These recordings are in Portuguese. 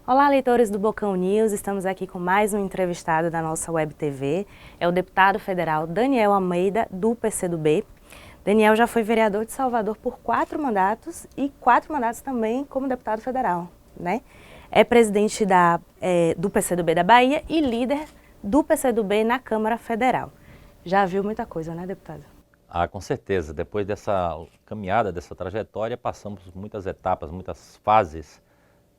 Olá, leitores do Bocão News, estamos aqui com mais um entrevistado da nossa Web TV, é o deputado federal Daniel Almeida, do PCdoB. Daniel já foi vereador de Salvador por 4 mandatos e 4 mandatos também como deputado federal, né? É presidente do PCdoB da Bahia e líder do PCdoB na Câmara Federal. Já viu muita coisa, né, deputado? Com certeza. Depois dessa caminhada, dessa trajetória, passamos por muitas etapas, muitas fases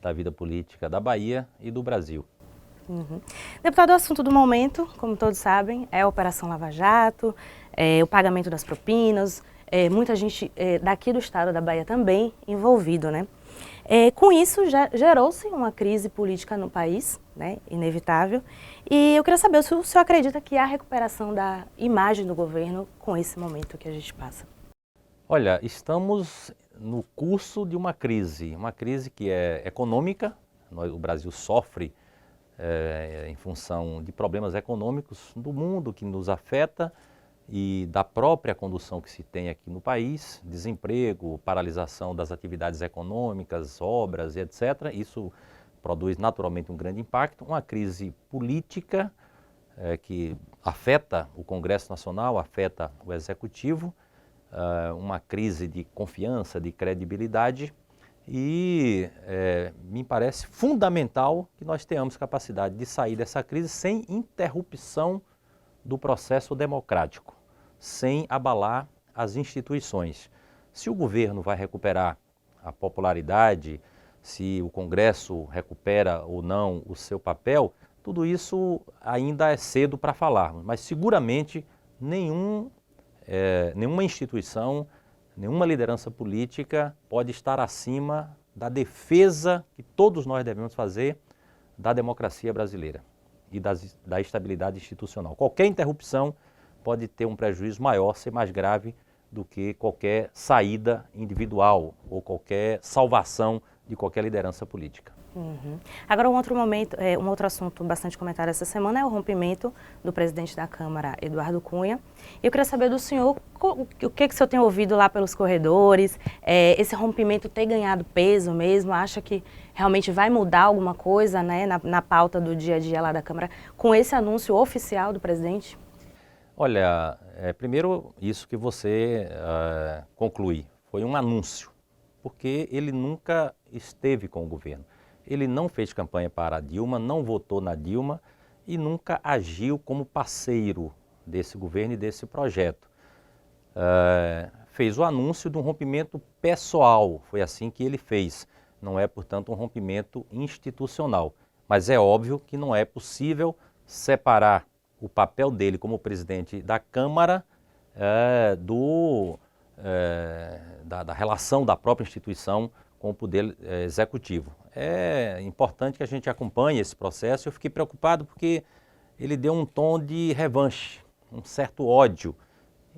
da vida política da Bahia e do Brasil. Deputado, o assunto do momento, como todos sabem, é a Operação Lava Jato, o pagamento das propinas, muita gente daqui do estado da Bahia também envolvido, né? Com isso, já gerou-se uma crise política no país, né, inevitável, e eu queria saber se o senhor acredita que há recuperação da imagem do governo com esse momento que a gente passa. Olha, estamos no curso de uma crise que é econômica. O Brasil sofre em função de problemas econômicos do mundo que nos afeta e da própria condução que se tem aqui no país, desemprego, paralisação das atividades econômicas, obras e etc. Isso produz naturalmente um grande impacto, uma crise política que afeta o Congresso Nacional, afeta o Executivo, uma crise de confiança, de credibilidade e me parece fundamental que nós tenhamos capacidade de sair dessa crise sem interrupção do processo democrático, sem abalar as instituições. Se o governo vai recuperar a popularidade, se o Congresso recupera ou não o seu papel, tudo isso ainda é cedo para falarmos, mas seguramente nenhuma instituição, nenhuma liderança política pode estar acima da defesa que todos nós devemos fazer da democracia brasileira e da estabilidade institucional. Qualquer interrupção pode ter um prejuízo maior, ser mais grave do que qualquer saída individual ou qualquer salvação de qualquer liderança política. Agora, um outro assunto bastante comentado essa semana é o rompimento do presidente da Câmara, Eduardo Cunha. Eu queria saber do senhor o que o senhor tem ouvido lá pelos corredores, esse rompimento tem ganhado peso mesmo, acha que realmente vai mudar alguma coisa, né, na pauta do dia a dia lá da Câmara com esse anúncio oficial do presidente? Olha, primeiro isso que você conclui, foi um anúncio, porque ele nunca esteve com o governo. Ele não fez campanha para a Dilma, não votou na Dilma e nunca agiu como parceiro desse governo e desse projeto. Fez o anúncio de um rompimento pessoal, foi assim que ele fez. Não é, portanto, um rompimento institucional. Mas é óbvio que não é possível separar o papel dele como presidente da Câmara da relação da própria instituição com o poder executivo. É importante que a gente acompanhe esse processo. Eu fiquei preocupado porque ele deu um tom de revanche, um certo ódio.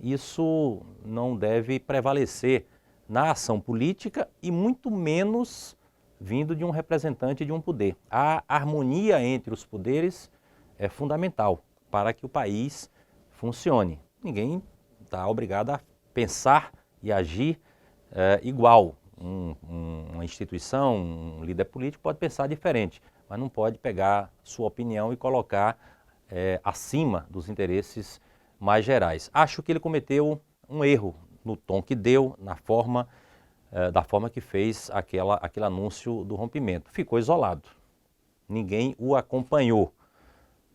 Isso não deve prevalecer na ação política e muito menos vindo de um representante de um poder. A harmonia entre os poderes é fundamental para que o país funcione. Ninguém está obrigado a pensar e agir igual. Uma instituição, um líder político pode pensar diferente, mas não pode pegar sua opinião e colocar acima dos interesses mais gerais. Acho que ele cometeu um erro no tom que deu, da forma que fez aquele anúncio do rompimento. Ficou isolado, ninguém o acompanhou.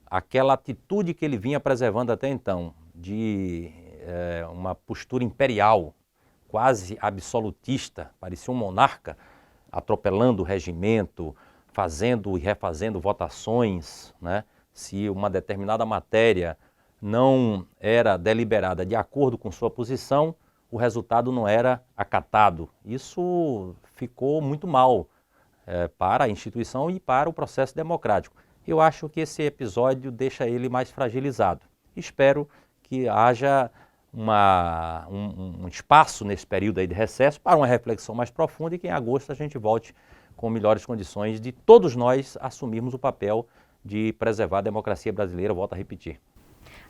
Aquela atitude que ele vinha preservando até então, de uma postura imperial, quase absolutista, parecia um monarca, atropelando o regimento, fazendo e refazendo votações, né? Se uma determinada matéria não era deliberada de acordo com sua posição, o resultado não era acatado. Isso ficou muito mal para a instituição e para o processo democrático. Eu acho que esse episódio deixa ele mais fragilizado. Espero que haja um espaço nesse período aí de recesso para uma reflexão mais profunda e que em agosto a gente volte com melhores condições de todos nós assumirmos o papel de preservar a democracia brasileira, volto a repetir.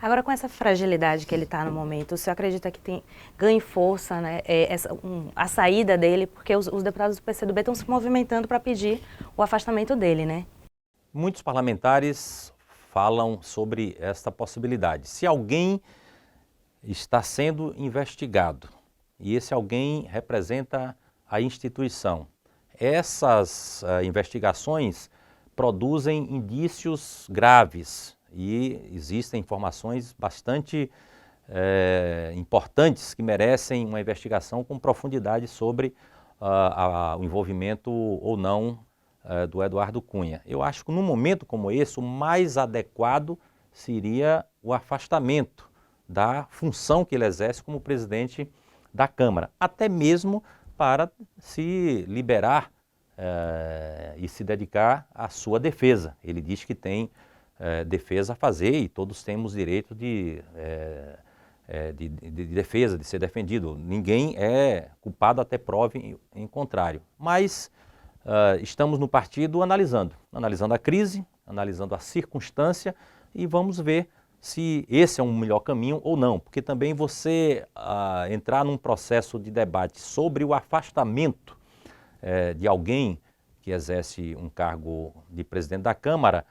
Agora, com essa fragilidade que ele está no momento, o senhor acredita que ganhe força, né, a saída dele, porque os deputados do PCdoB estão se movimentando para pedir o afastamento dele, né? Muitos parlamentares falam sobre esta possibilidade. Se alguém está sendo investigado e esse alguém representa a instituição, essas investigações produzem indícios graves e existem informações bastante importantes que merecem uma investigação com profundidade sobre o envolvimento ou não do Eduardo Cunha. Eu acho que num momento como esse, o mais adequado seria o afastamento da função que ele exerce como presidente da Câmara, até mesmo para se liberar e se dedicar à sua defesa. Ele diz que tem defesa a fazer e todos temos direito de defesa, de ser defendido. Ninguém é culpado até prove em contrário. Mas estamos no partido analisando a crise, analisando a circunstância e vamos ver se esse é um melhor caminho ou não. Porque também você entrar num processo de debate sobre o afastamento de alguém que exerce um cargo de presidente da Câmara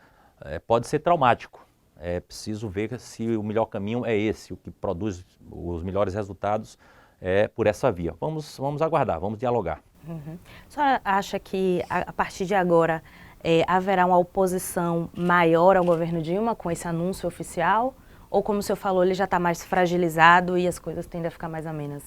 pode ser traumático. É preciso ver se o melhor caminho é esse, o que produz os melhores resultados por essa via. Vamos aguardar, vamos dialogar. Uhum. A senhora acha que a partir de agora haverá uma oposição maior ao governo Dilma com esse anúncio oficial? Ou como o senhor falou, ele já está mais fragilizado e as coisas tendem a ficar mais amenas?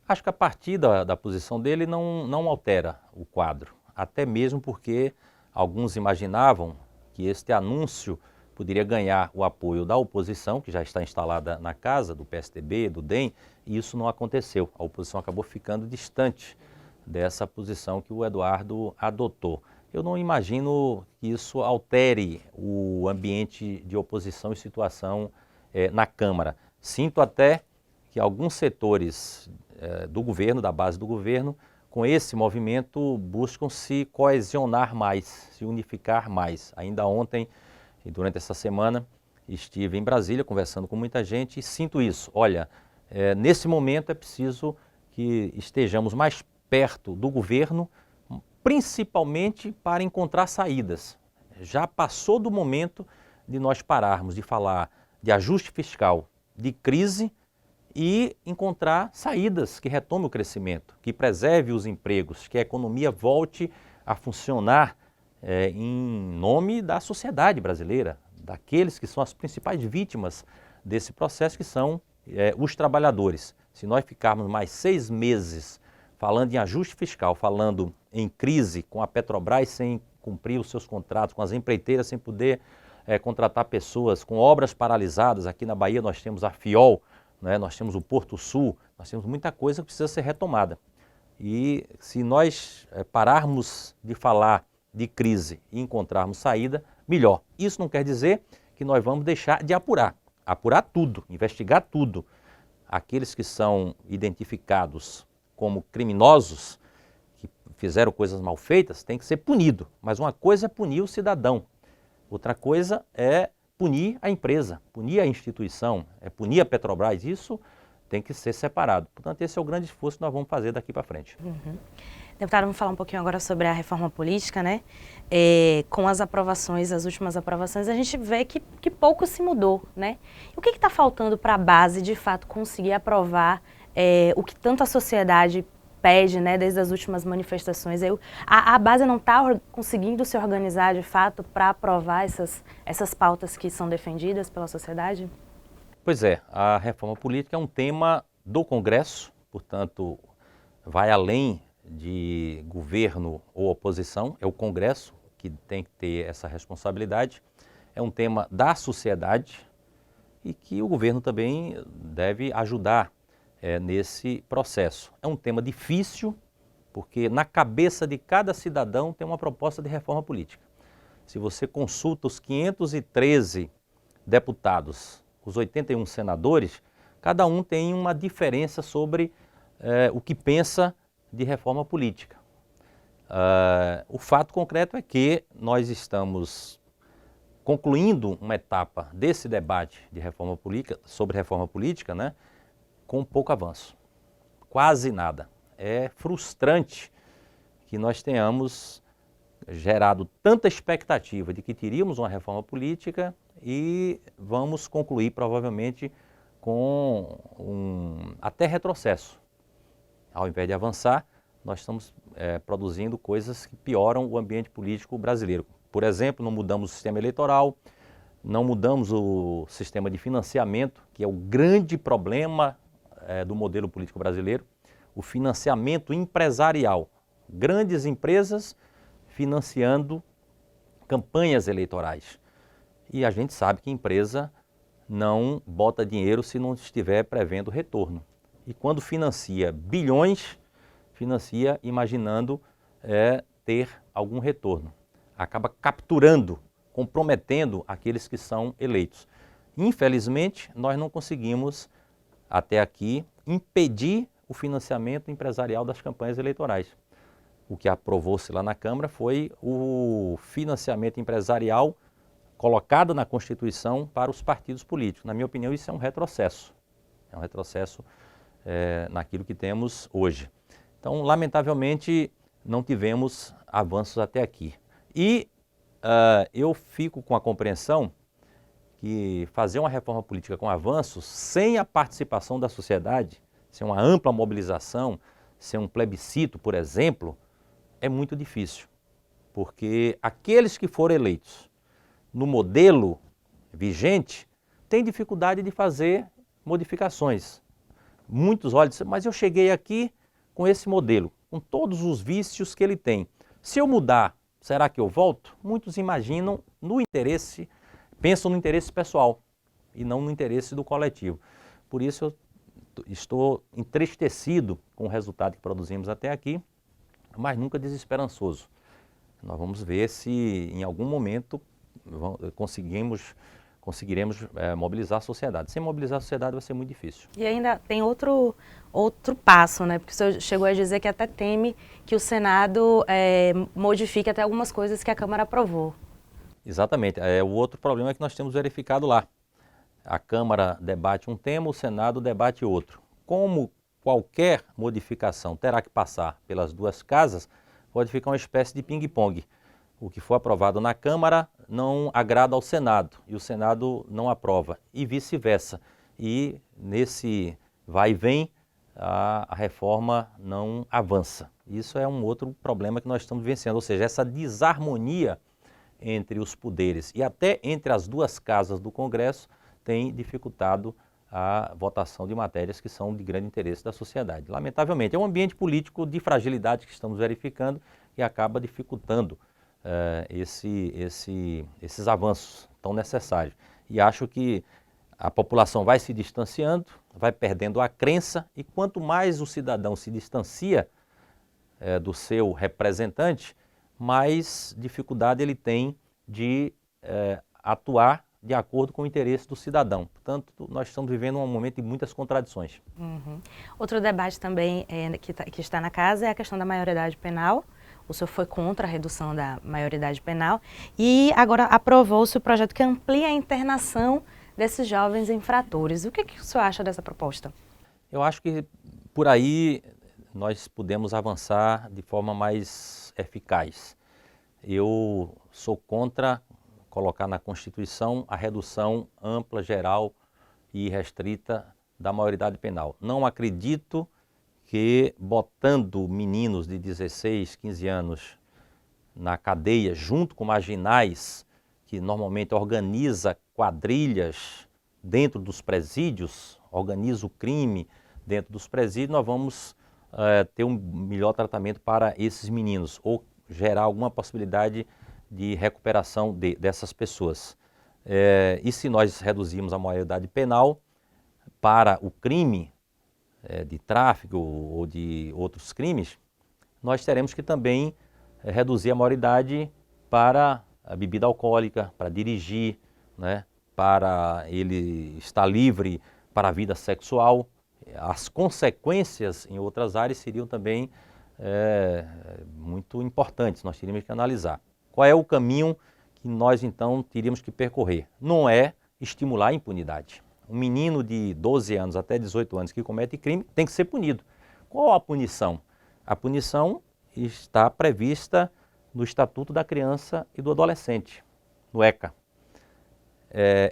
Acho que a partir da posição dele não altera o quadro, até mesmo porque alguns imaginavam que este anúncio poderia ganhar o apoio da oposição, que já está instalada na casa, do PSDB, do DEM, e isso não aconteceu. A oposição acabou ficando distante dessa posição que o Eduardo adotou. Eu não imagino que isso altere o ambiente de oposição e situação na Câmara. Sinto até que alguns setores do governo, da base do governo, com esse movimento buscam se coesionar mais, se unificar mais. Ainda ontem e durante essa semana estive em Brasília conversando com muita gente e sinto isso. Olha, nesse momento é preciso que estejamos mais perto do governo, principalmente para encontrar saídas. Já passou do momento de nós pararmos de falar de ajuste fiscal, de crise e encontrar saídas que retomem o crescimento, que preserve os empregos, que a economia volte a funcionar em nome da sociedade brasileira, daqueles que são as principais vítimas desse processo, que são os trabalhadores. Se nós ficarmos mais 6 meses falando em ajuste fiscal, falando em crise com a Petrobras sem cumprir os seus contratos, com as empreiteiras sem poder contratar pessoas, com obras paralisadas, aqui na Bahia nós temos a FIOL, né? Nós temos o Porto Sul, nós temos muita coisa que precisa ser retomada. E se nós pararmos de falar de crise e encontrarmos saída, melhor. Isso não quer dizer que nós vamos deixar de apurar tudo, investigar tudo. Aqueles que são identificados como criminosos, que fizeram coisas mal feitas, tem que ser punido. Mas uma coisa é punir o cidadão, outra coisa é punir a empresa, punir a instituição, punir a Petrobras. Isso tem que ser separado. Portanto, esse é o grande esforço que nós vamos fazer daqui para frente. Uhum. Deputado, vamos falar um pouquinho agora sobre a reforma política, né? Com as aprovações, as últimas aprovações, a gente vê que pouco se mudou, né? E o que está faltando para a base, de fato, conseguir aprovar o que tanto a sociedade pede, né, desde as últimas manifestações? A base não está conseguindo se organizar, de fato, para aprovar essas pautas que são defendidas pela sociedade? Pois é, a reforma política é um tema do Congresso, portanto, vai além de governo ou oposição, é o Congresso que tem que ter essa responsabilidade, é um tema da sociedade e que o governo também deve ajudar nesse processo. É um tema difícil, porque na cabeça de cada cidadão tem uma proposta de reforma política. Se você consulta os 513 deputados, os 81 senadores, cada um tem uma diferença sobre o que pensa de reforma política. O fato concreto é que nós estamos concluindo uma etapa desse debate de reforma política, sobre reforma política, né, com pouco avanço, quase nada. É frustrante que nós tenhamos gerado tanta expectativa de que teríamos uma reforma política e vamos concluir provavelmente com até retrocesso. Ao invés de avançar, nós estamos produzindo coisas que pioram o ambiente político brasileiro. Por exemplo, não mudamos o sistema eleitoral, não mudamos o sistema de financiamento, que é o grande problema do modelo político brasileiro, o financiamento empresarial. Grandes empresas financiando campanhas eleitorais. E a gente sabe que empresa não bota dinheiro se não estiver prevendo retorno. E quando financia bilhões, financia imaginando ter algum retorno. Acaba capturando, comprometendo aqueles que são eleitos. Infelizmente, nós não conseguimos, até aqui, impedir o financiamento empresarial das campanhas eleitorais. O que aprovou-se lá na Câmara foi o financiamento empresarial colocado na Constituição para os partidos políticos. Na minha opinião, isso é um retrocesso. É um retrocesso naquilo que temos hoje. Então, lamentavelmente, não tivemos avanços até aqui. E eu fico com a compreensão que fazer uma reforma política com avanços, sem a participação da sociedade, sem uma ampla mobilização, sem um plebiscito, por exemplo, é muito difícil. Porque aqueles que foram eleitos no modelo vigente têm dificuldade de fazer modificações. Muitos olham e dizem, mas eu cheguei aqui com esse modelo, com todos os vícios que ele tem. Se eu mudar, será que eu volto? Muitos imaginam no interesse, pensam no interesse pessoal e não no interesse do coletivo. Por isso eu estou entristecido com o resultado que produzimos até aqui, mas nunca desesperançoso. Nós vamos ver se em algum momento conseguiremos mobilizar a sociedade. Sem mobilizar a sociedade vai ser muito difícil. E ainda tem outro passo, né? Porque o senhor chegou a dizer que até teme que o Senado modifique até algumas coisas que a Câmara aprovou. Exatamente. O outro problema é que nós temos verificado lá. A Câmara debate um tema, o Senado debate outro. Como qualquer modificação terá que passar pelas duas casas, pode ficar uma espécie de ping-pong. O que for aprovado na Câmara não agrada ao Senado e o Senado não aprova e vice-versa. E nesse vai e vem a reforma não avança. Isso é um outro problema que nós estamos vencendo, ou seja, essa desarmonia entre os poderes e até entre as duas casas do Congresso tem dificultado a votação de matérias que são de grande interesse da sociedade. Lamentavelmente, é um ambiente político de fragilidade que estamos verificando e acaba dificultando esses avanços tão necessários. E acho que a população vai se distanciando, vai perdendo a crença e quanto mais o cidadão se distancia do seu representante, mais dificuldade ele tem de atuar de acordo com o interesse do cidadão. Portanto, nós estamos vivendo um momento de muitas contradições. Uhum. Outro debate também que está na casa é a questão da maioridade penal. O senhor foi contra a redução da maioridade penal e agora aprovou-se o projeto que amplia a internação desses jovens infratores. O que o senhor acha dessa proposta? Eu acho que por aí nós podemos avançar de forma mais eficaz. Eu sou contra colocar na Constituição a redução ampla, geral e restrita da maioridade penal. Não acredito que botando meninos de 16, 15 anos na cadeia, junto com marginais, que normalmente organiza quadrilhas dentro dos presídios, organiza o crime dentro dos presídios, nós vamos ter um melhor tratamento para esses meninos, ou gerar alguma possibilidade de recuperação dessas pessoas. E se nós reduzirmos a maioridade penal para o crime de tráfico ou de outros crimes, nós teremos que também reduzir a maioridade para a bebida alcoólica, para dirigir, né, para ele estar livre para a vida sexual. As consequências em outras áreas seriam também muito importantes, nós teríamos que analisar. Qual é o caminho que nós então teríamos que percorrer. Não é estimular a impunidade. Um menino de 12 anos até 18 anos que comete crime tem que ser punido. Qual a punição? A punição está prevista no Estatuto da Criança e do Adolescente, no ECA.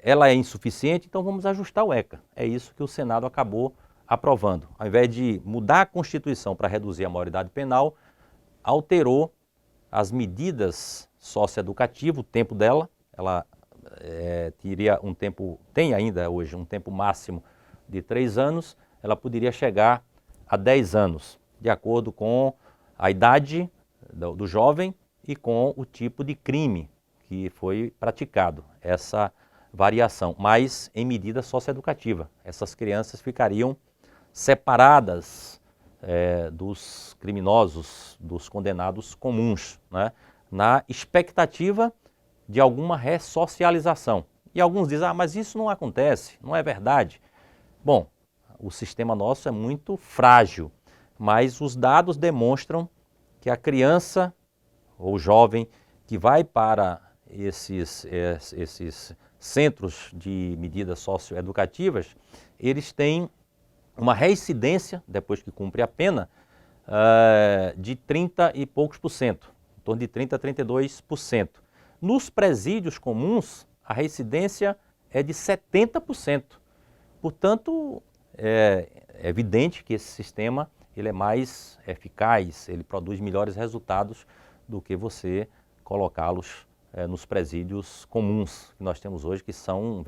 Ela é insuficiente, então vamos ajustar o ECA. É isso que o Senado acabou aprovando. Ao invés de mudar a Constituição para reduzir a maioridade penal, alterou as medidas socioeducativas, o tempo dela. Ela teria um tempo, tem ainda hoje um tempo máximo de 3 anos, ela poderia chegar a 10 anos, de acordo com a idade do jovem e com o tipo de crime que foi praticado, essa variação, mas em medida socioeducativa. Essas crianças ficariam separadas dos criminosos, dos condenados comuns, né? Na expectativa de alguma ressocialização. E alguns dizem, mas isso não acontece, não é verdade. Bom, o sistema nosso é muito frágil, mas os dados demonstram que a criança ou jovem que vai para esses centros de medidas socioeducativas, eles têm uma reincidência, depois que cumpre a pena, de 30 e poucos por cento, em torno de 30 a 32%. Nos presídios comuns, a reincidência é de 70%. Portanto, é evidente que esse sistema ele é mais eficaz, ele produz melhores resultados do que você colocá-los nos presídios comuns que nós temos hoje, que são uma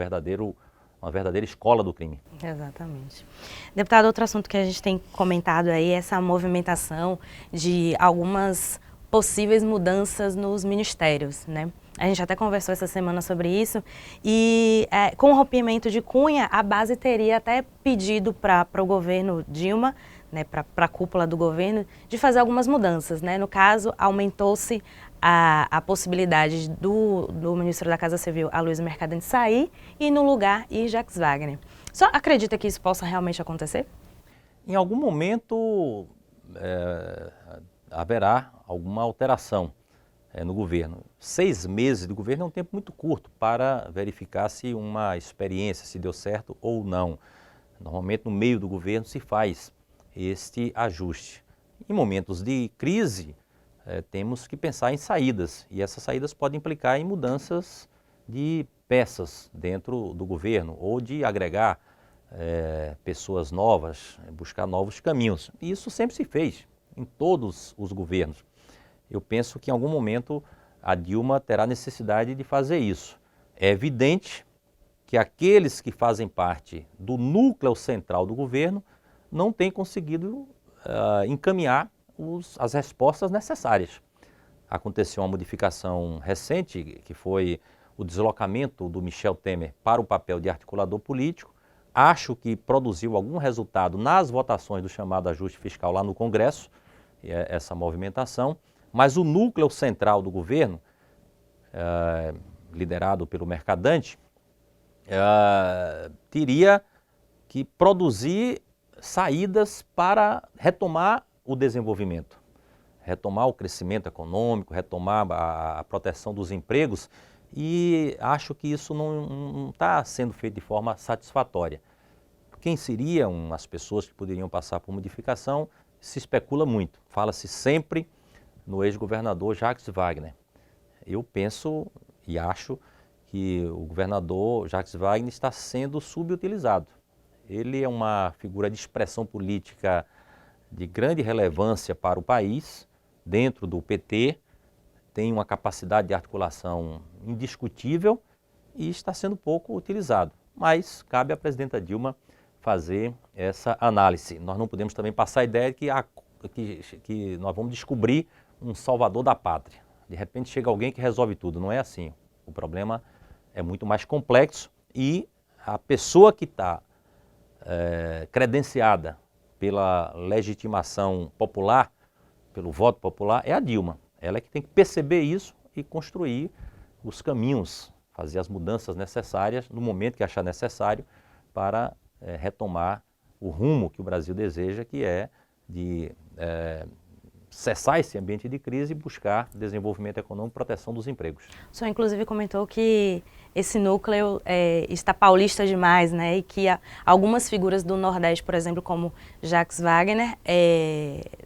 verdadeira escola do crime. Exatamente. Deputado, outro assunto que a gente tem comentado aí é essa movimentação de algumas possíveis mudanças nos ministérios, né? A gente até conversou essa semana sobre isso e com o rompimento de Cunha, a base teria até pedido para o governo Dilma, né, para a cúpula do governo, de fazer algumas mudanças, né? No caso, aumentou-se a possibilidade do ministro da Casa Civil, Aloysio Mercadante, sair e no lugar ir Jacques Wagner. Só acredita que isso possa realmente acontecer? Em algum momento haverá alguma alteração no governo. 6 meses de governo é um tempo muito curto para verificar se uma experiência, se deu certo ou não. Normalmente no meio do governo se faz este ajuste. Em momentos de crise, temos que pensar em saídas, e essas saídas podem implicar em mudanças de peças dentro do governo, ou de agregar pessoas novas, buscar novos caminhos. E isso sempre se fez, em todos os governos. Eu penso que em algum momento a Dilma terá necessidade de fazer isso. É evidente que aqueles que fazem parte do núcleo central do governo não têm conseguido encaminhar as respostas necessárias. Aconteceu uma modificação recente, que foi o deslocamento do Michel Temer para o papel de articulador político. Acho que produziu algum resultado nas votações do chamado ajuste fiscal lá no Congresso, essa movimentação, mas o núcleo central do governo, liderado pelo Mercadante, teria que produzir saídas para retomar o desenvolvimento, retomar o crescimento econômico, retomar a proteção dos empregos, e acho que isso não está sendo feito de forma satisfatória. Quem seriam as pessoas que poderiam passar por modificação, se especula muito. Fala-se sempre no ex-governador Jacques Wagner. Eu penso e acho que o governador Jacques Wagner está sendo subutilizado. Ele é uma figura de expressão política de grande relevância para o país, dentro do PT, tem uma capacidade de articulação indiscutível e está sendo pouco utilizado. Mas cabe à presidenta Dilma fazer essa análise. Nós não podemos também passar a ideia que nós vamos descobrir um salvador da pátria. De repente chega alguém que resolve tudo. Não é assim. O problema é muito mais complexo e a pessoa que está credenciada pela legitimação popular, pelo voto popular, é a Dilma. Ela é que tem que perceber isso e construir os caminhos, fazer as mudanças necessárias no momento que achar necessário para retomar o rumo que o Brasil deseja, que é de cessar esse ambiente de crise e buscar desenvolvimento econômico e proteção dos empregos. O senhor, inclusive, comentou que esse núcleo está paulista demais, né? E que algumas figuras do Nordeste, por exemplo, como Jacques Wagner,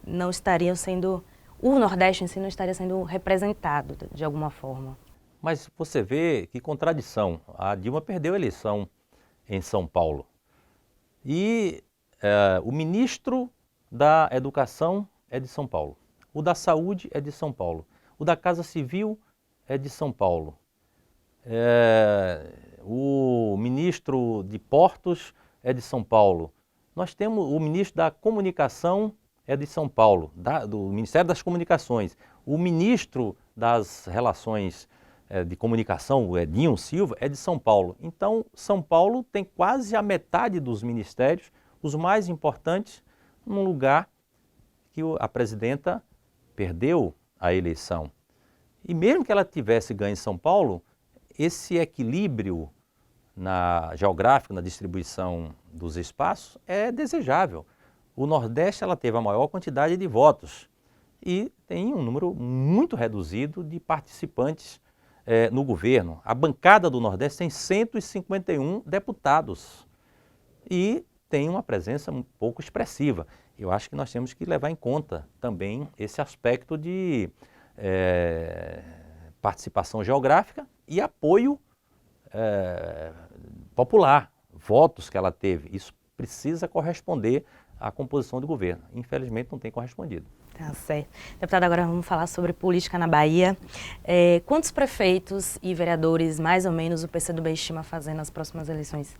não estariam sendo... O Nordeste em si não estaria sendo representado de alguma forma. Mas você vê que contradição. A Dilma perdeu a eleição em São Paulo. E o ministro da Educação é de São Paulo. O da Saúde é de São Paulo. O da Casa Civil é de São Paulo. O ministro de Portos é de São Paulo. Nós temos o ministro da Comunicação é de São Paulo, do Ministério das Comunicações. O ministro das Relações de Comunicação, o Edinho Silva, é de São Paulo. Então, São Paulo tem quase a metade dos ministérios, os mais importantes, num lugar que a presidenta perdeu a eleição. E mesmo que ela tivesse ganho em São Paulo, esse equilíbrio geográfico, na distribuição dos espaços, é desejável. O Nordeste ela teve a maior quantidade de votos e tem um número muito reduzido de participantes no governo. A bancada do Nordeste tem 151 deputados e tem uma presença um pouco expressiva. Eu acho que nós temos que levar em conta também esse aspecto de participação geográfica e apoio popular, votos que ela teve. Isso precisa corresponder à composição do governo. Infelizmente não tem correspondido. Tá certo. Deputado, agora vamos falar sobre política na Bahia. Quantos prefeitos e vereadores, mais ou menos, o PCdoB estima fazer nas próximas eleições?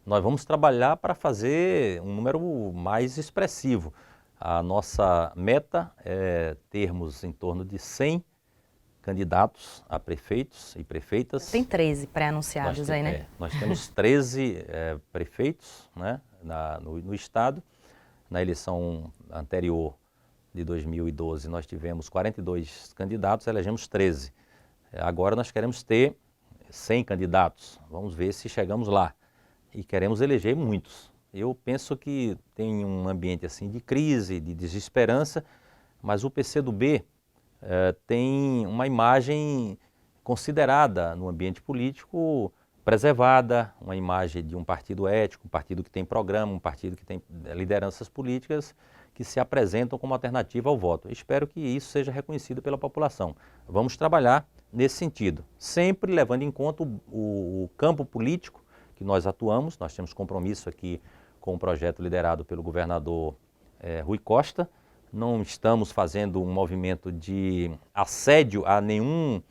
Nós vamos trabalhar para fazer um número mais expressivo. A nossa meta é termos em torno de 100 candidatos a prefeitos e prefeitas. Tem 13 pré-anunciados aí, né? Nós temos 13 prefeitos, né, no estado. Na eleição anterior de 2012 nós tivemos 42 candidatos, elegemos 13. Agora nós queremos ter 100 candidatos. Vamos ver se chegamos lá. E queremos eleger muitos. Eu penso que tem um ambiente assim de crise, de desesperança, mas o PCdoB tem uma imagem considerada no ambiente político preservada, uma imagem de um partido ético, um partido que tem programa, um partido que tem lideranças políticas que se apresentam como alternativa ao voto. Espero que isso seja reconhecido pela população. Vamos trabalhar nesse sentido, sempre levando em conta o campo político que nós atuamos. Nós temos compromisso aqui com um projeto liderado pelo governador Rui Costa. Não estamos fazendo um movimento de assédio a nenhum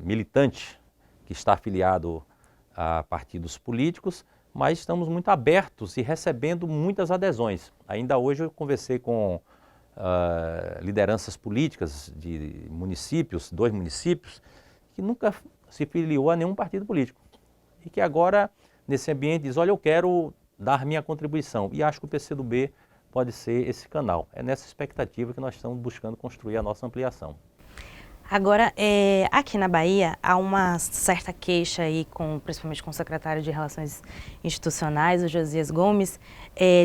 militante que está afiliado a partidos políticos, mas estamos muito abertos e recebendo muitas adesões. Ainda hoje eu conversei com lideranças políticas de municípios, 2 municípios, que nunca se filiou a nenhum partido político. E que agora, nesse ambiente, diz, olha, eu quero dar minha contribuição. E acho que o PCdoB pode ser esse canal. É nessa expectativa que nós estamos buscando construir a nossa ampliação. Agora, aqui na Bahia, há uma certa queixa aí, principalmente com o secretário de Relações Institucionais, o Josias Gomes,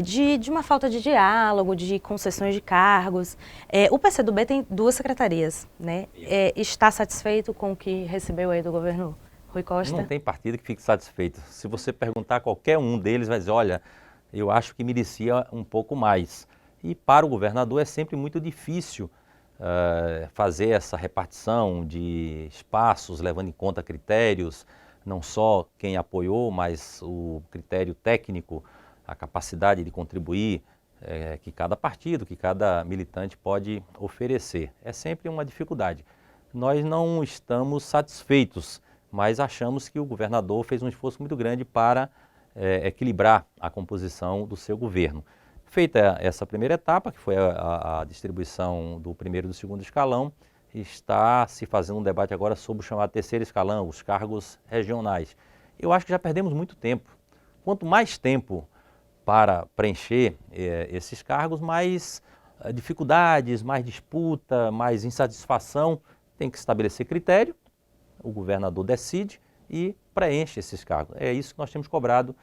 de uma falta de diálogo, de concessões de cargos. O PCdoB tem 2 secretarias, né? Está satisfeito com o que recebeu aí do governo Rui Costa? Não tem partido que fique satisfeito. Se você perguntar a qualquer um deles, vai dizer, olha, eu acho que merecia um pouco mais. E para o governador é sempre muito difícil fazer essa repartição de espaços, levando em conta critérios, não só quem apoiou, mas o critério técnico, a capacidade de contribuir que cada partido, que cada militante pode oferecer. É sempre uma dificuldade. Nós não estamos satisfeitos, mas achamos que o governador fez um esforço muito grande para equilibrar a composição do seu governo. Feita essa primeira etapa, que foi a distribuição do primeiro e do segundo escalão, está se fazendo um debate agora sobre o chamado terceiro escalão, os cargos regionais. Eu acho que já perdemos muito tempo. Quanto mais tempo para preencher esses cargos, mais dificuldades, mais disputa, mais insatisfação. Tem que estabelecer critério, o governador decide e preenche esses cargos. É isso que nós temos cobrado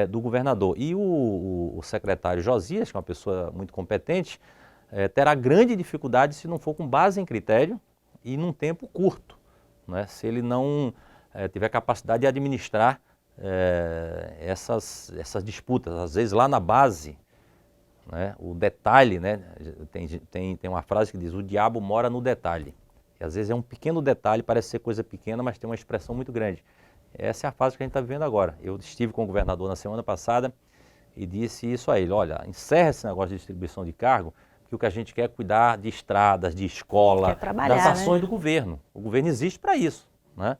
do governador. E o secretário Josias, que é uma pessoa muito competente, terá grande dificuldade se não for com base em critério e num tempo curto, né? Se ele não tiver capacidade de administrar essas disputas. Às vezes lá na base, né, o detalhe, né, tem uma frase que diz: o diabo mora no detalhe. E às vezes é um pequeno detalhe, parece ser coisa pequena, mas tem uma expressão muito grande. Essa é a fase que a gente está vivendo agora. Eu estive com o governador na semana passada e disse isso a ele: olha, encerra esse negócio de distribuição de cargo, porque o que a gente quer é cuidar de estradas, de escola, das ações, né, do governo. O governo existe para isso, né?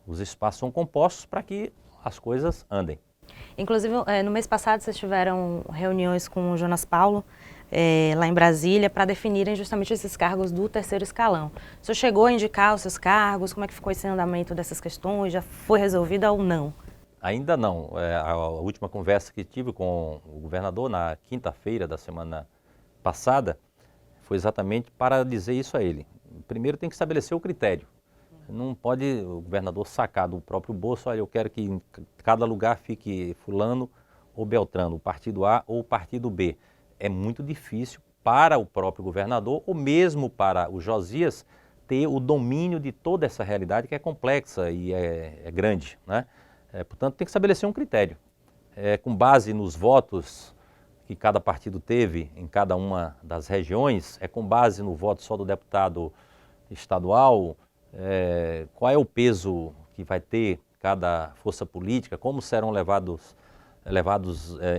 Os espaços são compostos para que as coisas andem. Inclusive, no mês passado, vocês tiveram reuniões com o Jonas Paulo, lá em Brasília, para definirem justamente esses cargos do terceiro escalão. O senhor chegou a indicar os seus cargos? Como é que ficou esse andamento dessas questões? Já foi resolvida ou não? Ainda não. A última conversa que tive com o governador na quinta-feira da semana passada foi exatamente para dizer isso a ele. Primeiro tem que estabelecer o critério. Não pode o governador sacar do próprio bolso: olha, eu quero que em cada lugar fique fulano ou beltrano, o partido A ou o partido B. É muito difícil para o próprio governador ou mesmo para o Josias ter o domínio de toda essa realidade que é complexa e é grande, né? Portanto, tem que estabelecer um critério. Com base nos votos que cada partido teve em cada uma das regiões, com base no voto só do deputado estadual, qual é o peso que vai ter cada força política, como serão levados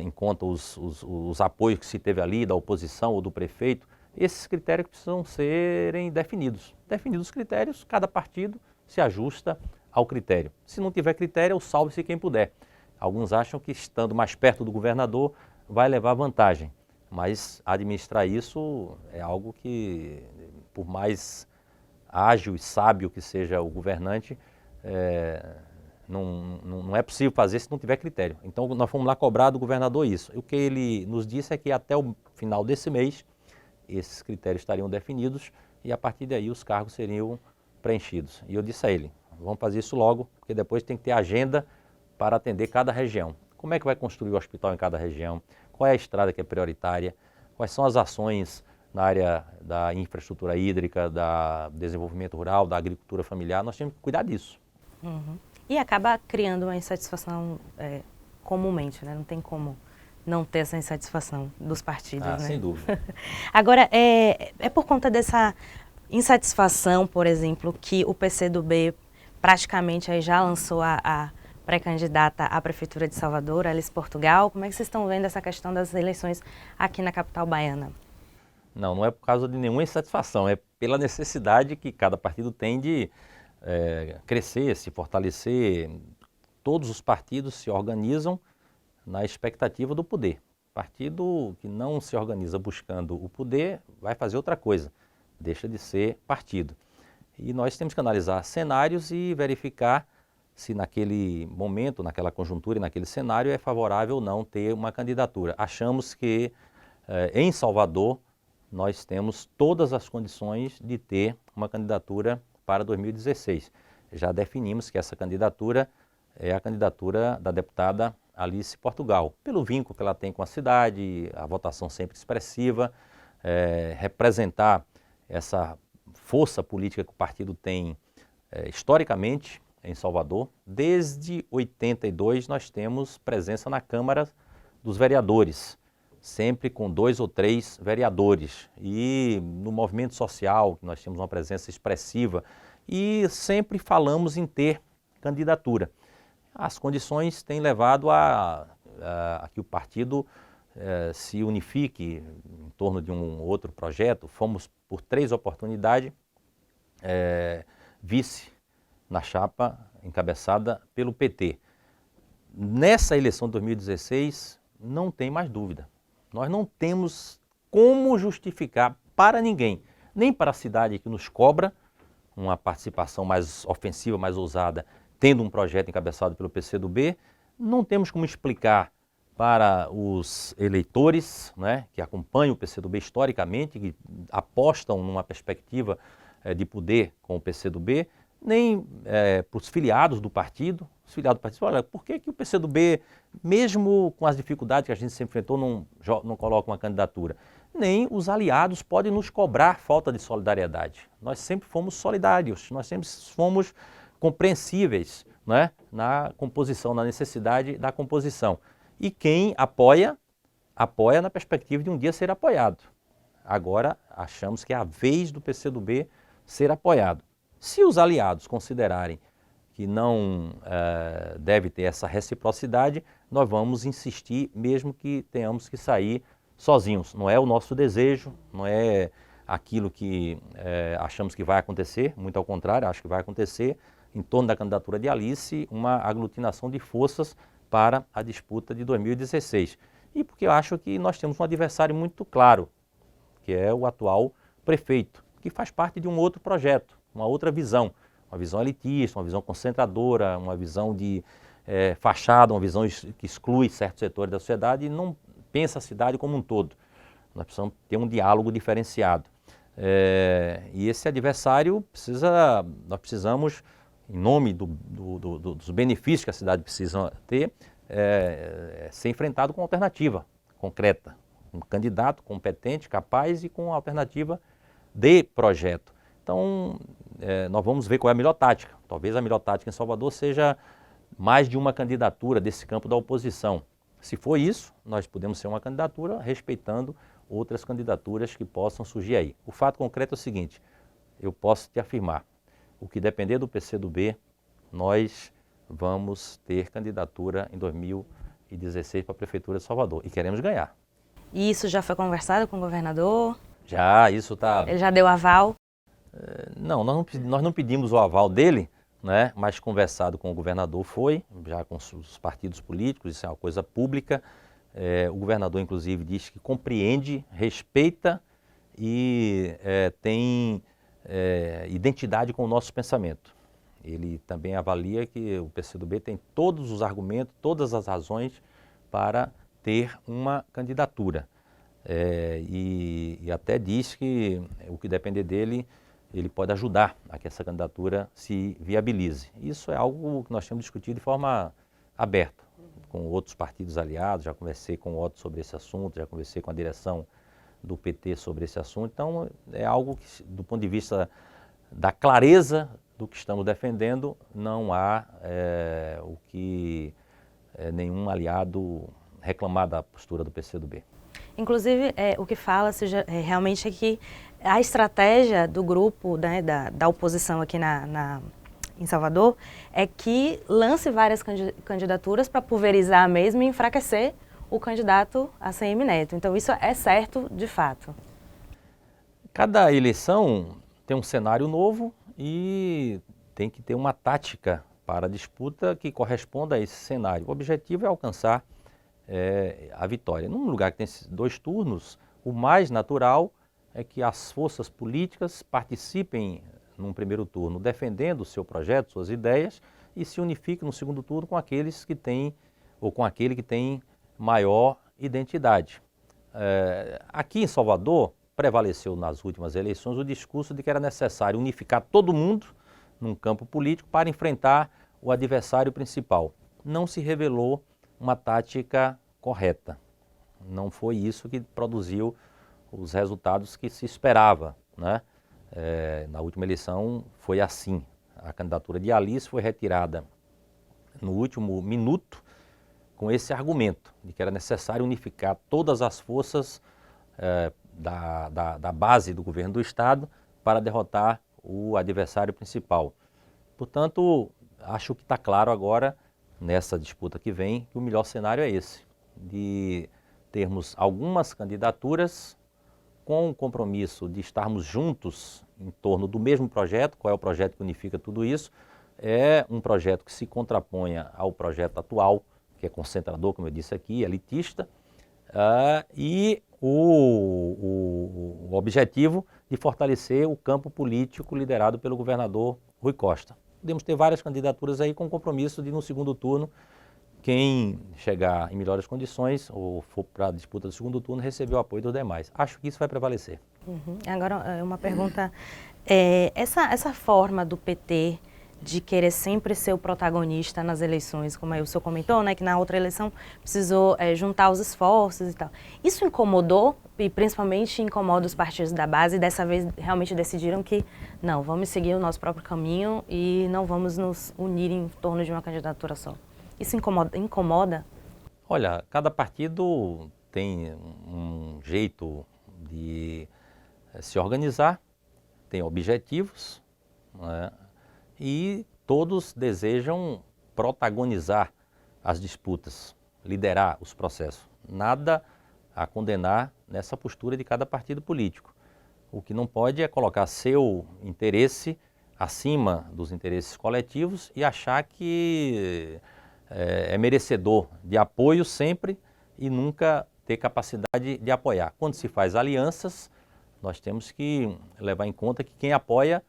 em conta os apoios que se teve ali da oposição ou do prefeito. Esses critérios precisam serem definidos. Definidos os critérios, cada partido se ajusta ao critério. Se não tiver critério, salve-se quem puder. Alguns acham que estando mais perto do governador vai levar vantagem, mas administrar isso é algo que, por mais ágil e sábio que seja o governante, não é possível fazer se não tiver critério. Então nós fomos lá cobrar do governador isso. O que ele nos disse é que até o final desse mês esses critérios estariam definidos e a partir daí os cargos seriam preenchidos. E eu disse a ele: vamos fazer isso logo, porque depois tem que ter agenda para atender cada região. Como é que vai construir o hospital em cada região? Qual é a estrada que é prioritária? Quais são as ações na área da infraestrutura hídrica, do desenvolvimento rural, da agricultura familiar? Nós temos que cuidar disso. Uhum. E acaba criando uma insatisfação comumente, né? Não tem como não ter essa insatisfação dos partidos, né? Sem dúvida. Agora, é por conta dessa insatisfação, por exemplo, que o PCdoB praticamente aí já lançou a pré-candidata à Prefeitura de Salvador, Alice Portugal. Como é que vocês estão vendo essa questão das eleições aqui na capital baiana? Não é por causa de nenhuma insatisfação, é pela necessidade que cada partido tem de crescer, se fortalecer. Todos os partidos se organizam na expectativa do poder. Partido que não se organiza buscando o poder vai fazer outra coisa, deixa de ser partido. E nós temos que analisar cenários e verificar se naquele momento, naquela conjuntura e naquele cenário é favorável ou não ter uma candidatura. Achamos que em Salvador nós temos todas as condições de ter uma candidatura para 2016. Já definimos que essa candidatura é a candidatura da deputada Alice Portugal, pelo vínculo que ela tem com a cidade, a votação sempre expressiva, representar essa força política que o partido tem historicamente em Salvador. Desde 82 nós temos presença na Câmara dos Vereadores, sempre com 2 ou 3 vereadores. E no movimento social nós temos uma presença expressiva e sempre falamos em ter candidatura. As condições têm levado a que o partido se unifique em torno de um outro projeto. Fomos por 3 oportunidades vice na chapa encabeçada pelo PT. Nessa eleição de 2016 não tem mais dúvida. Nós não temos como justificar para ninguém, nem para a cidade que nos cobra uma participação mais ofensiva, mais ousada, tendo um projeto encabeçado pelo PCdoB, não temos como explicar para os eleitores, né, que acompanham o PCdoB historicamente, que apostam numa perspectiva de poder com o PCdoB, nem para os filiados do partido. Os filiados do partido, olha, por que o PCdoB, mesmo com as dificuldades que a gente se enfrentou, não coloca uma candidatura? nem os aliados podem nos cobrar falta de solidariedade. Nós sempre fomos solidários, nós sempre fomos compreensíveis, né, na composição, na necessidade da composição. E quem apoia, apoia na perspectiva de um dia ser apoiado. Agora achamos que é a vez do PCdoB ser apoiado. Se os aliados considerarem que não deve ter essa reciprocidade, nós vamos insistir, mesmo que tenhamos que sair sozinhos. Não é o nosso desejo, não é aquilo que achamos que vai acontecer, muito ao contrário, acho que vai acontecer em torno da candidatura de Alice uma aglutinação de forças para a disputa de 2016. E porque eu acho que nós temos um adversário muito claro, que é o atual prefeito, que faz parte de um outro projeto, uma outra visão, uma visão elitista, uma visão concentradora, uma visão de fachada, uma visão que exclui certos setores da sociedade e não pensa a cidade como um todo. Nós precisamos ter um diálogo diferenciado. E esse adversário nós precisamos, em nome dos benefícios que a cidade precisa ter, ser enfrentado com alternativa concreta, um candidato competente, capaz e com alternativa de projeto. Então, nós vamos ver qual é a melhor tática. Talvez a melhor tática em Salvador seja mais de uma candidatura desse campo da oposição. Se for isso, nós podemos ser uma candidatura respeitando outras candidaturas que possam surgir aí. O fato concreto é o seguinte, eu posso te afirmar, o que depender do PCdoB, nós vamos ter candidatura em 2016 para a Prefeitura de Salvador e queremos ganhar. E isso já foi conversado com o governador? Já, isso está... Ele já deu aval? Não, nós não pedimos o aval dele, né? Mas conversado com o governador foi, já com os partidos políticos, isso é uma coisa pública. O governador, inclusive, diz que compreende, respeita e tem identidade com o nosso pensamento. Ele também avalia que o PCdoB tem todos os argumentos, todas as razões para ter uma candidatura. E até diz que o que depender dele, ele pode ajudar a que essa candidatura se viabilize. Isso é algo que nós temos discutido de forma aberta, com outros partidos aliados, já conversei com o Otto sobre esse assunto, já conversei com a direção do PT sobre esse assunto. Então, é algo que, do ponto de vista da clareza do que estamos defendendo, não há o que nenhum aliado reclamar da postura do PCdoB. Inclusive, o que fala-se realmente é que a estratégia do grupo, né, da oposição aqui em Salvador é que lance várias candidaturas para pulverizar mesmo e enfraquecer o candidato ACM Neto. Então, isso é certo de fato. Cada eleição tem um cenário novo e tem que ter uma tática para a disputa que corresponda a esse cenário. O objetivo é alcançar a vitória. Num lugar que tem 2 turnos, o mais natural é que as forças políticas participem num primeiro turno defendendo o seu projeto, suas ideias, e se unifiquem no segundo turno com aqueles que têm, ou com aquele que tem maior identidade. Aqui em Salvador, prevaleceu nas últimas eleições o discurso de que era necessário unificar todo mundo num campo político para enfrentar o adversário principal. Não se revelou uma tática correta. Não foi isso que produziu os resultados que se esperava, né? Na última eleição foi assim. A candidatura de Alice foi retirada no último minuto com esse argumento de que era necessário unificar todas as forças da base do governo do Estado para derrotar o adversário principal. Portanto, acho que está claro agora, nessa disputa que vem, que o melhor cenário é esse, de termos algumas candidaturas com o compromisso de estarmos juntos em torno do mesmo projeto. Qual é o projeto que unifica tudo isso? É um projeto que se contraponha ao projeto atual, que é concentrador, como eu disse aqui, elitista, e o objetivo de fortalecer o campo político liderado pelo governador Rui Costa. Podemos ter várias candidaturas aí com compromisso de, no segundo turno, quem chegar em melhores condições ou for para a disputa do segundo turno, receber o apoio dos demais. Acho que isso vai prevalecer. Agora, uma pergunta. Essa forma do PT de querer sempre ser o protagonista nas eleições, como aí o senhor comentou, né, que na outra eleição precisou juntar os esforços e tal. Isso incomodou, e principalmente incomoda os partidos da base, e dessa vez realmente decidiram que não, vamos seguir o nosso próprio caminho e não vamos nos unir em torno de uma candidatura só. Isso incomoda? Olha, cada partido tem um jeito de se organizar, tem objetivos, né? E todos desejam protagonizar as disputas, liderar os processos. Nada a condenar nessa postura de cada partido político. O que não pode é colocar seu interesse acima dos interesses coletivos e achar que é merecedor de apoio sempre e nunca ter capacidade de apoiar. Quando se faz alianças, nós temos que levar em conta que quem apoia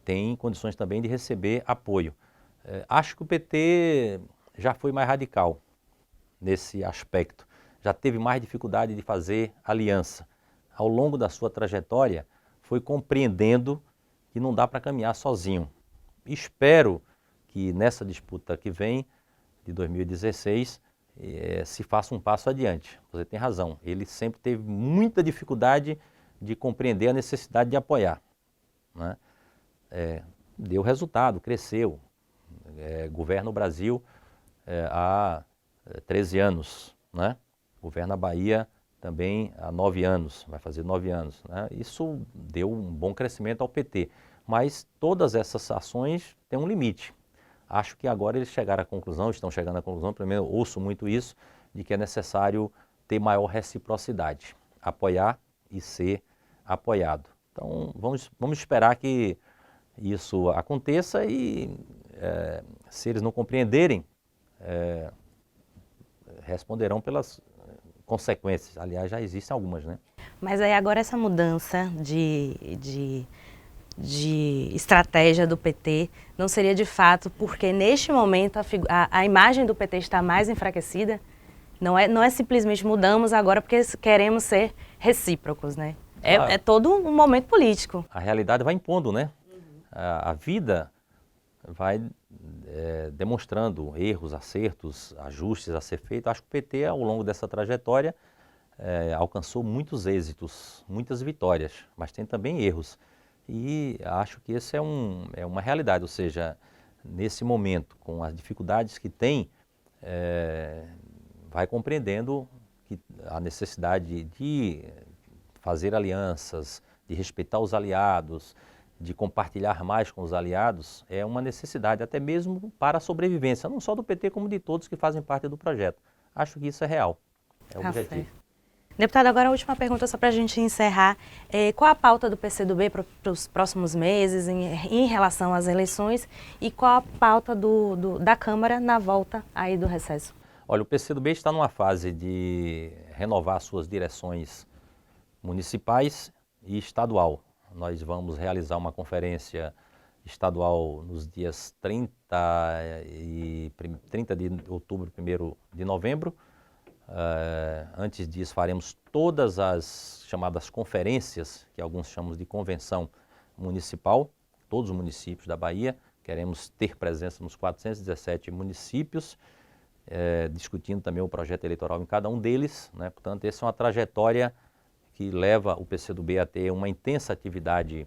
tem condições também de receber apoio. Acho que o PT já foi mais radical nesse aspecto, já teve mais dificuldade de fazer aliança. Ao longo da sua trajetória, foi compreendendo que não dá para caminhar sozinho. Espero que nessa disputa que vem, de 2016, se faça um passo adiante. Você tem razão, ele sempre teve muita dificuldade de compreender a necessidade de apoiar, né? Deu resultado, cresceu, governa o Brasil há 13 anos, né? Governa a Bahia também há 9 anos, vai fazer 9 anos, né? Isso deu um bom crescimento ao PT, mas todas essas ações têm um limite. Acho que agora eles chegaram à conclusão, estão chegando à conclusão, primeiro ouço muito isso, de que é necessário ter maior reciprocidade, apoiar e ser apoiado. Então vamos esperar que isso aconteça e se eles não compreenderem, responderão pelas consequências. Aliás, já existem algumas, né? Mas aí agora essa mudança de estratégia do PT não seria de fato porque neste momento a imagem do PT está mais enfraquecida? Não é simplesmente mudamos agora porque queremos ser recíprocos, né? É todo um momento político. A realidade vai impondo, né? A vida vai demonstrando erros, acertos, ajustes a ser feitos. Acho que o PT, ao longo dessa trajetória, alcançou muitos êxitos, muitas vitórias, mas tem também erros. E acho que isso é uma realidade, ou seja, nesse momento, com as dificuldades que tem, vai compreendendo que a necessidade de fazer alianças, de respeitar os aliados, de compartilhar mais com os aliados, é uma necessidade até mesmo para a sobrevivência, não só do PT como de todos que fazem parte do projeto. Acho que isso é real, é objetivo. Deputado, agora a última pergunta só para a gente encerrar. Qual a pauta do PCdoB para os próximos meses em relação às eleições e qual a pauta da Câmara na volta aí do recesso? Olha, o PCdoB está numa fase de renovar suas direções municipais e estadual. Nós vamos realizar uma conferência estadual nos dias 30 de outubro e 1º de novembro. Antes disso, faremos todas as chamadas conferências, que alguns chamam de convenção municipal, todos os municípios da Bahia. Queremos ter presença nos 417 municípios, discutindo também o projeto eleitoral em cada um deles, né? Portanto, essa é uma trajetória que leva o PCdoB a ter uma intensa atividade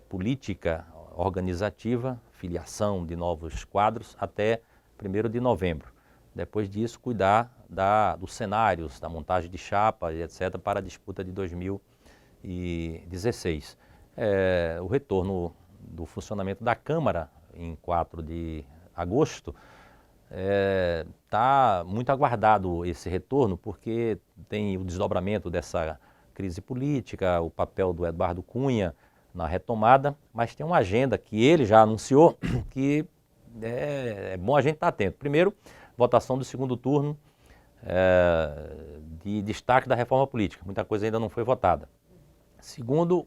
política, organizativa, filiação de novos quadros até 1º de novembro. Depois disso, cuidar dos cenários, da montagem de chapa e etc. para a disputa de 2016. O retorno do funcionamento da Câmara em 4 de agosto, está muito aguardado esse retorno, porque tem o desdobramento dessa crise política, o papel do Eduardo Cunha na retomada, mas tem uma agenda que ele já anunciou que é bom a gente estar atento. Primeiro, votação do segundo turno de destaque da reforma política, muita coisa ainda não foi votada. Segundo,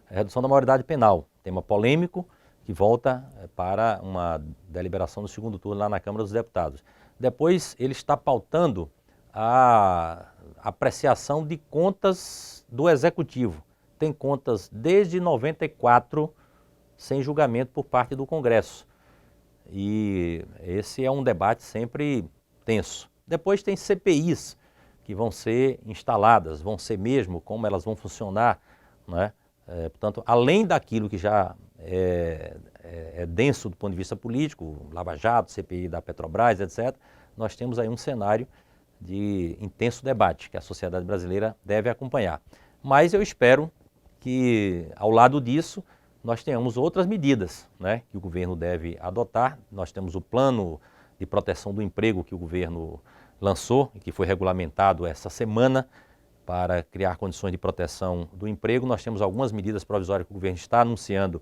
a redução da maioridade penal, tema polêmico, que volta para uma deliberação no segundo turno lá na Câmara dos Deputados. Depois, ele está pautando a apreciação de contas do Executivo. Tem contas desde 94 sem julgamento por parte do Congresso. E esse é um debate sempre tenso. Depois tem CPIs que vão ser instaladas, vão ser mesmo como elas vão funcionar, né? Portanto, além daquilo que já é denso do ponto de vista político, Lava Jato, CPI da Petrobras, etc., nós temos aí um cenário de intenso debate que a sociedade brasileira deve acompanhar. Mas eu espero que, ao lado disso, nós tenhamos outras medidas, né, que o governo deve adotar. Nós temos o plano de proteção do emprego que o governo lançou e que foi regulamentado essa semana para criar condições de proteção do emprego. Nós temos algumas medidas provisórias que o governo está anunciando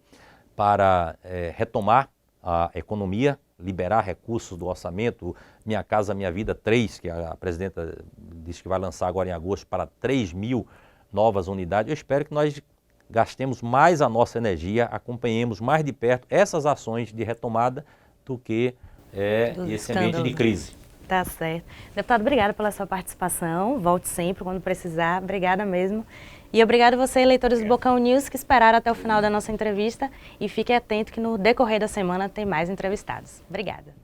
para retomar a economia, liberar recursos do orçamento, Minha Casa Minha Vida 3, que a presidenta disse que vai lançar agora em agosto para 3.000 novas unidades. Eu espero que nós gastemos mais a nossa energia, acompanhemos mais de perto essas ações de retomada do que esse ambiente de crise. Tá certo. Deputado, obrigada pela sua participação. Volte sempre quando precisar. Obrigada mesmo. E obrigado a você, leitores do Bocão News, que esperaram até o final da nossa entrevista. E fique atento que no decorrer da semana tem mais entrevistados. Obrigada.